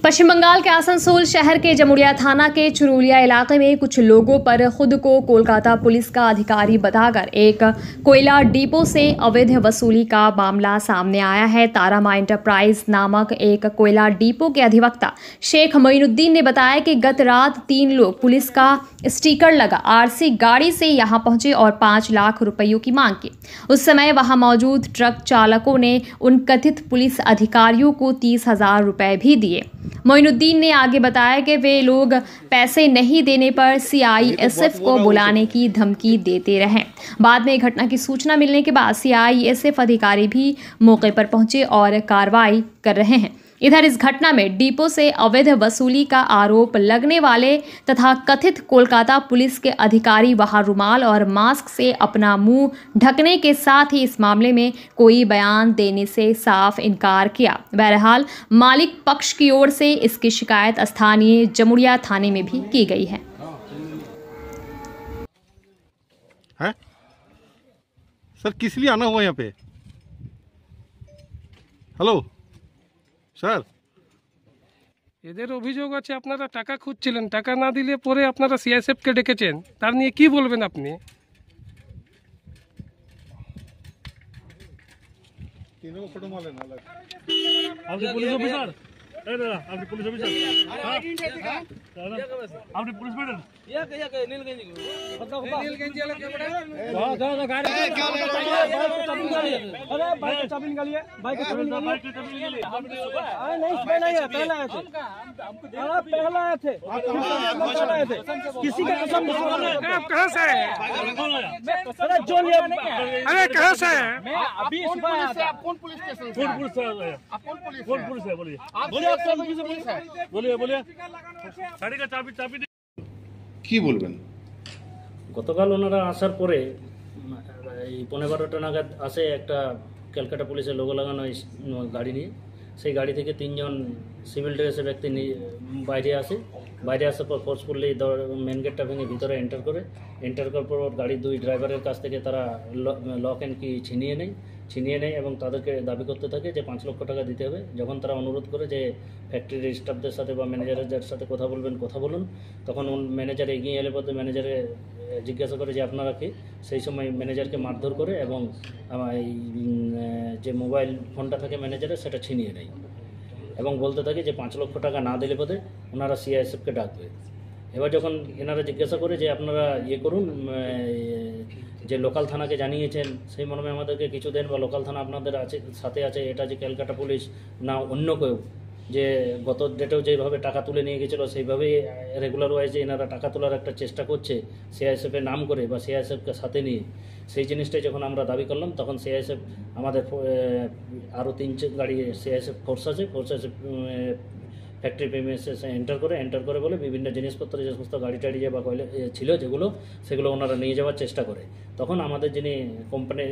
पश्चिम बंगाल के आसनसोल शहर के जमुड़िया थाना के चुरुलिया इलाके में कुछ लोगों पर खुद को कोलकाता पुलिस का अधिकारी बताकर एक कोयला डिपो से अवैध वसूली का मामला सामने आया है। तारामा एंटरप्राइज नामक एक कोयला डिपो के अधिवक्ता शेख मोइनुद्दीन ने बताया कि गत रात 3 लोग पुलिस का स्टिकर लगा आरसी गाड़ी से यहां पहुंचे और 5 लाख रुपयों की मांग की। उस समय वहां मौजूद ट्रक चालकों ने उन कथित पुलिस अधिकारियों को 30,000 रुपए भी दिए। मोइनुद्दीन ने आगे बताया कि वे लोग पैसे नहीं देने पर सीआईएसएफ को बुलाने की धमकी देते रहे। बाद में घटना की सूचना मिलने के बाद सीआईएसएफ अधिकारी भी मौके पर पहुंचे और कार्रवाई कर रहे हैं। इधर इस घटना में डिपो से अवैध वसूली का आरोप लगने वाले तथा कथित कोलकाता पुलिस के अधिकारी वहां रुमाल और मास्क से अपना मुंह ढकने के साथ ही इस मामले में कोई बयान देने से साफ इनकार किया। बहरहाल मालिक पक्ष की ओर से इसकी शिकायत स्थानीय जमुड़िया थाने में भी की गई है। सर किस लिए आना हुआ यहाँ पे? हेलो স্যার, এদের অভিযোগ আছে আপনারা টাকা খুঁজছিলেন, টাকা না দিলে পরে আপনারা সিআইএসএফ কে ডেকেছেন, তার নিয়ে কি বলবেন আপনি? तीनों फोटो माले ना लग আপনি পুলিশ অফিসার? এই দাদা আপনি পুলিশ অফিসার? আপনি পুলিশ ম্যাডাম? নীলগঞ্জ वाला क्या बड़ा? गाड़ी अरे बाइक का चाबी निकालिए, बाइक का चाबी निकालिए। नहीं इसमें नहीं है, पहले आए थे, पहले आए थे, किसी का कसम नहीं। आप कहाँ से हैं? अरे जो अरे कहाँ से हैं? मैं अभी सुबह आया था। आप कौन पुलिस स्टेशन से? कौन पुलिस से आए? आप कौन पुलिस कौन पुलिस है? बोलिए आप बोलिए, आप कौन पुलिस पुलिस है? बोलिए बोलिए। गाड़ी का चाबी चाबी কি বলবেন? গতকাল ওনারা আসার পরে এই 12:15 নাগাদ আসে একটা ক্যালকাটা পুলিশের লোগো লাগানো গাড়ি নিয়ে। সেই গাড়ি থেকে 3 জন সিভিল ড্রেসের ব্যক্তি বাইরে আসে। বাইরে আসার পর ফোর্সফুলি মেন গেটটা ভেঙে ভিতরে এন্টার করার পর গাড়ির 2 ড্রাইভারের কাছ থেকে তারা লক অ্যান্ড কি ছিনিয়ে নেয় এবং তাদেরকে দাবি করতে থাকে যে 5 লক্ষ টাকা দিতে হবে। যখন তারা অনুরোধ করে যে ফ্যাক্টরির স্টাফদের সাথে বা ম্যানেজারের যার সাথে কথা বলুন, তখন ম্যানেজার এগিয়ে এলে পথে ম্যানেজারে জিজ্ঞাসা করে যে আপনারা কি। সেই সময় ম্যানেজারকে মারধর করে এবং এই যে মোবাইল ফোনটা থাকে ম্যানেজারের সেটা ছিনিয়ে নেয় এবং বলতে থাকে যে 5 লক্ষ টাকা না দিলে পথে ওনারা সিআইএসএফকে ডাকবে। এবার যখন এনারা জিজ্ঞাসা করে যে আপনারা করুন, যে লোকাল থানাকে জানিয়েছেন সেই মর্মে আমাদেরকে কিছু দেন বা লোকাল থানা আপনাদের সাথে আছে, এটা যে ক্যালকাটা পুলিশ না অন্য কেউ, যে গত ডেটেও যেভাবে টাকা তুলে নিয়ে গেছিলো সেইভাবেই রেগুলার ওয়াইজে এনারা টাকা তোলার একটা চেষ্টা করছে সিআইএসএফের নাম করে বা সিআইএসএফকে সাথে নিয়ে। সেই জিনিসটাই যখন আমরা দাবি করলাম তখন সিআইএসএফ আমাদের আরও 3 গাড়ি সিআইএসএফ ফোর্স আছে ফ্যাক্টরি প্রেমিসে এন্টার করে বলে বিভিন্ন জিনিসপত্র যে সমস্ত গাড়ি টাড়ি বা কয়লা ছিল সেগুলো ওনারা নিয়ে যাওয়ার চেষ্টা করে। তখন আমাদের যিনি কোম্পানির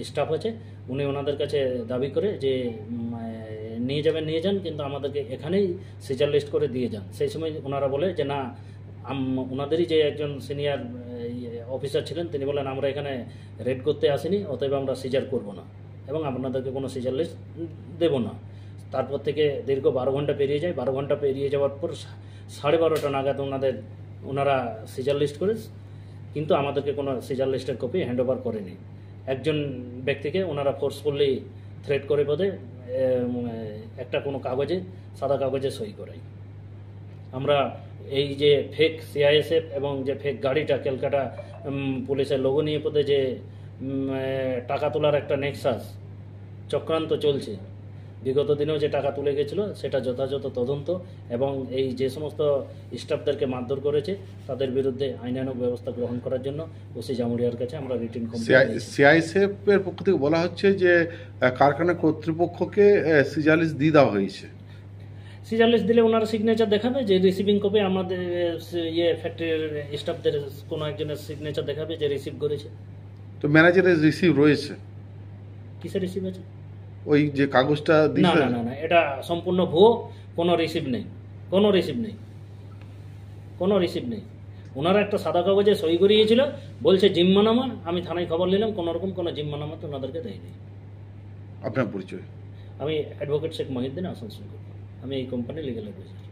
স্টাফ আছে উনি ওনাদের কাছে দাবি করে যে নিয়ে যান, কিন্তু আমাদেরকে এখানেই সিজার লিস্ট করে দিয়ে যান। সেই সময় ওনারা বলে যে না, ওনাদেরই যে একজন সিনিয়র অফিসার ছিলেন তিনি বলেন আমরা এখানে রেড করতে আসিনি, অতএব আমরা সিজার করব না এবং আপনাদেরকে কোনো সিজার লিস্ট দেবো না। তারপর থেকে দীর্ঘ 12 ঘন্টা পেরিয়ে যায়। 12 ঘন্টা পেরিয়ে যাওয়ার পর 12:30 নাগাদ ওনারা সিজার লিস্ট করে, কিন্তু আমাদেরকে কোনো সিজার লিস্টের কপি হ্যান্ড ওভার করেনি। একজন ব্যক্তিকে ওনারা ফোর্সফুলি থ্রেট করে বোধে একটা কোনো কাগজে, সাদা কাগজে সই করাই। আমরা এই যে ফেক সিআইএসএফ এবং যে ফেক গাড়িটা ক্যালকাটা পুলিশের লোগো নিয়ে পথে যে টাকা তোলার একটা নেক্সাস চক্রান্ত চলছে, বিগত দিনেও যে টাকা তুলে গেছিলো সেটা যথাযথ তদন্ত এবং এই যে সমস্ত স্টাফদেরকে মারধর করেছে তাদের বিরুদ্ধে আইনানুগ ব্যবস্থা গ্রহণ করার জন্য ওসি জামুরিয়ার কাছে আমরা রিটেন কমপ্লেইন। সিআইএসএফ এর পক্ষ থেকে বলা হচ্ছে যে কারখানা কর্তৃপক্ষকে সিজার লিস্ট দিয়ে দেওয়া হয়েছে। সিজার লিস্ট দিলে ওনারা সিগনেচার দেখাবে যে রিসিভিং কপি, আমাদের ফ্যাক্টরির স্টাফদের কোনো একজনের সিগনেচার দেখাবে যে রিসিভ করেছে। তো ম্যানেজারের রিসিভ রয়েছে? কিসের রিসিভ আছে? ওই যে কাগজটা না, এটা সম্পূর্ণ ভুয়ো। কোনো রিসিভ নেই। ওনারা একটা সাদা কাগজে সই করিয়েছিল, বলছে জিম্মানামা। আমি থানায় খবর নিলাম, কোনো রকম কোনো জিম্মানামা তো ওনাদেরকে দেয়নি। আপনার পরিচয়? আমি অ্যাডভোকেট শেখ মহিউদ্দিন, আসানসোল। আমি এই কোম্পানির লিগ্যাল অ্যাডভাইজার।